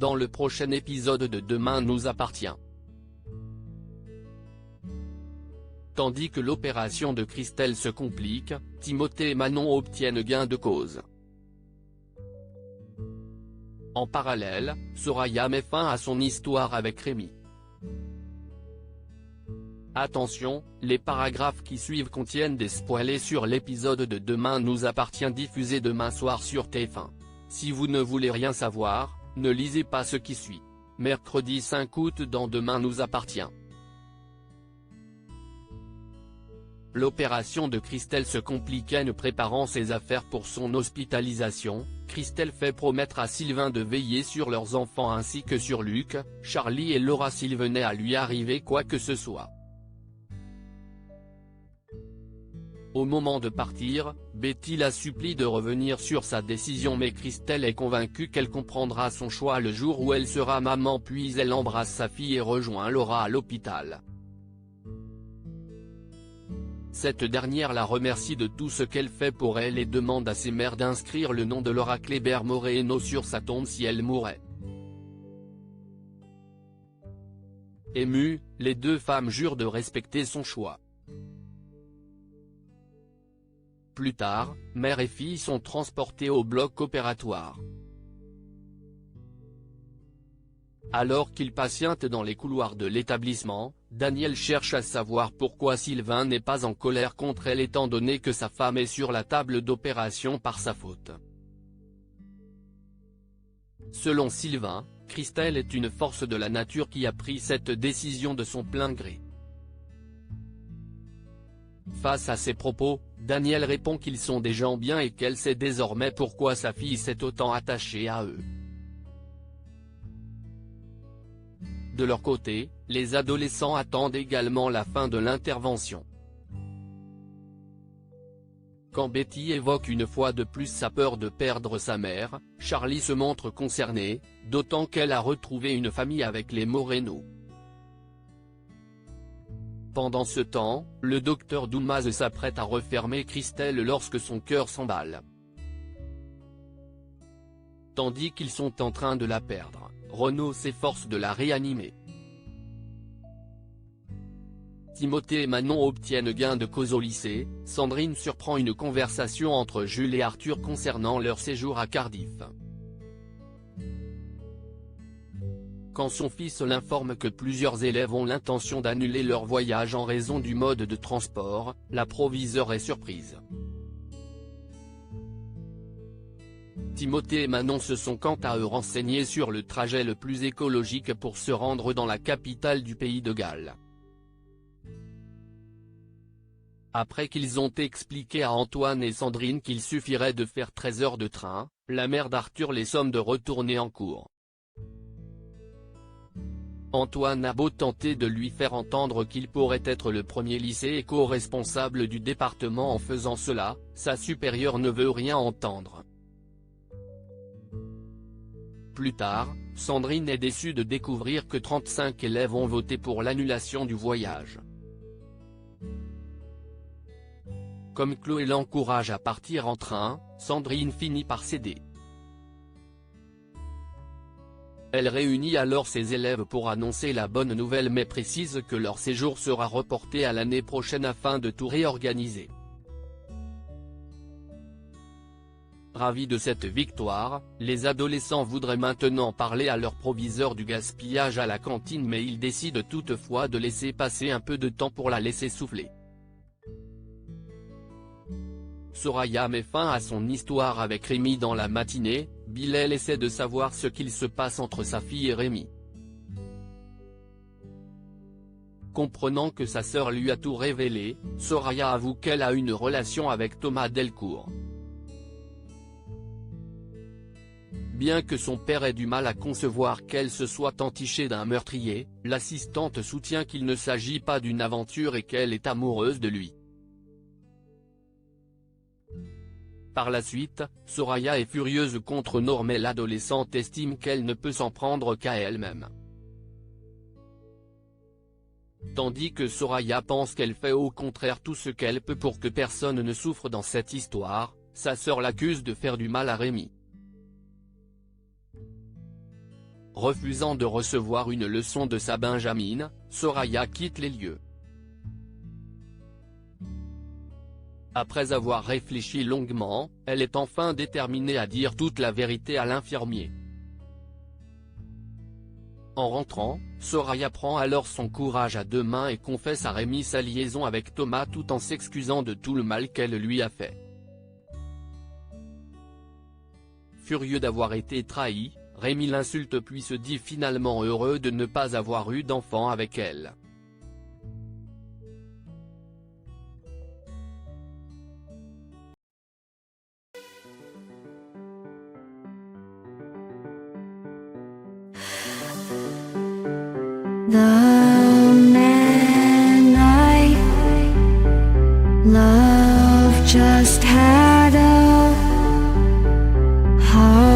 dans le prochain épisode de Demain nous appartient. Tandis que l'opération de Christelle se complique, Timothée et Manon obtiennent gain de cause. En parallèle, Soraya met fin à son histoire avec Rémi. Attention, les paragraphes qui suivent contiennent des spoilers sur l'épisode de Demain nous appartient diffusé demain soir sur TF1. Si vous ne voulez rien savoir, ne lisez pas ce qui suit. Mercredi 5 août dans Demain nous appartient. L'opération de Christelle se complique. Préparant ses affaires pour son hospitalisation, Christelle fait promettre à Sylvain de veiller sur leurs enfants ainsi que sur Luc, Charlie et Laura s'il venait à lui arriver quoi que ce soit. Au moment de partir, Betty la supplie de revenir sur sa décision mais Christelle est convaincue qu'elle comprendra son choix le jour où elle sera maman puis elle embrasse sa fille et rejoint Laura à l'hôpital. Cette dernière la remercie de tout ce qu'elle fait pour elle et demande à ses mères d'inscrire le nom de Laura Kléber Moreno sur sa tombe si elle mourait. Émues, les deux femmes jurent de respecter son choix. Plus tard, mère et fille sont transportées au bloc opératoire. Alors qu'ils patientent dans les couloirs de l'établissement, Daniel cherche à savoir pourquoi Sylvain n'est pas en colère contre elle étant donné que sa femme est sur la table d'opération par sa faute. Selon Sylvain, Christelle est une force de la nature qui a pris cette décision de son plein gré. Face à ces propos, Daniel répond qu'ils sont des gens bien et qu'elle sait désormais pourquoi sa fille s'est autant attachée à eux. De leur côté, les adolescents attendent également la fin de l'intervention. Quand Betty évoque une fois de plus sa peur de perdre sa mère, Charlie se montre concerné, d'autant qu'elle a retrouvé une famille avec les Moreno. Pendant ce temps, le docteur Dumas s'apprête à refermer Christelle lorsque son cœur s'emballe. Tandis qu'ils sont en train de la perdre, Renaud s'efforce de la réanimer. Timothée et Manon obtiennent gain de cause au lycée. Sandrine surprend une conversation entre Jules et Arthur concernant leur séjour à Cardiff. Quand son fils l'informe que plusieurs élèves ont l'intention d'annuler leur voyage en raison du mode de transport, la proviseure est surprise. Timothée et Manon se sont quant à eux renseignés sur le trajet le plus écologique pour se rendre dans la capitale du pays de Galles. Après qu'ils ont expliqué à Antoine et Sandrine qu'il suffirait de faire 13 heures de train, la mère d'Arthur les somme de retourner en cours. Antoine a beau tenter de lui faire entendre qu'il pourrait être le premier lycée éco-responsable du département en faisant cela, sa supérieure ne veut rien entendre. Plus tard, Sandrine est déçue de découvrir que 35 élèves ont voté pour l'annulation du voyage. Comme Chloé l'encourage à partir en train, Sandrine finit par céder. Elle réunit alors ses élèves pour annoncer la bonne nouvelle mais précise que leur séjour sera reporté à l'année prochaine afin de tout réorganiser. Ravis de cette victoire, les adolescents voudraient maintenant parler à leur proviseur du gaspillage à la cantine mais ils décident toutefois de laisser passer un peu de temps pour la laisser souffler. Soraya met fin à son histoire avec Rémi dans la matinée. Bilal essaie de savoir ce qu'il se passe entre sa fille et Rémi. Comprenant que sa sœur lui a tout révélé, Soraya avoue qu'elle a une relation avec Thomas Delcourt. Bien que son père ait du mal à concevoir qu'elle se soit entichée d'un meurtrier, l'assistante soutient qu'il ne s'agit pas d'une aventure et qu'elle est amoureuse de lui. Par la suite, Soraya est furieuse contre Norm mais l'adolescente estime qu'elle ne peut s'en prendre qu'à elle-même. Tandis que Soraya pense qu'elle fait au contraire tout ce qu'elle peut pour que personne ne souffre dans cette histoire, sa sœur l'accuse de faire du mal à Rémi. Refusant de recevoir une leçon de sa Benjamine, Soraya quitte les lieux. Après avoir réfléchi longuement, elle est enfin déterminée à dire toute la vérité à l'infirmier. En rentrant, Soraya prend alors son courage à deux mains et confesse à Rémi sa liaison avec Thomas tout en s'excusant de tout le mal qu'elle lui a fait. Furieux d'avoir été trahi, Rémi l'insulte puis se dit finalement heureux de ne pas avoir eu d'enfant avec elle. The man I love just had a heart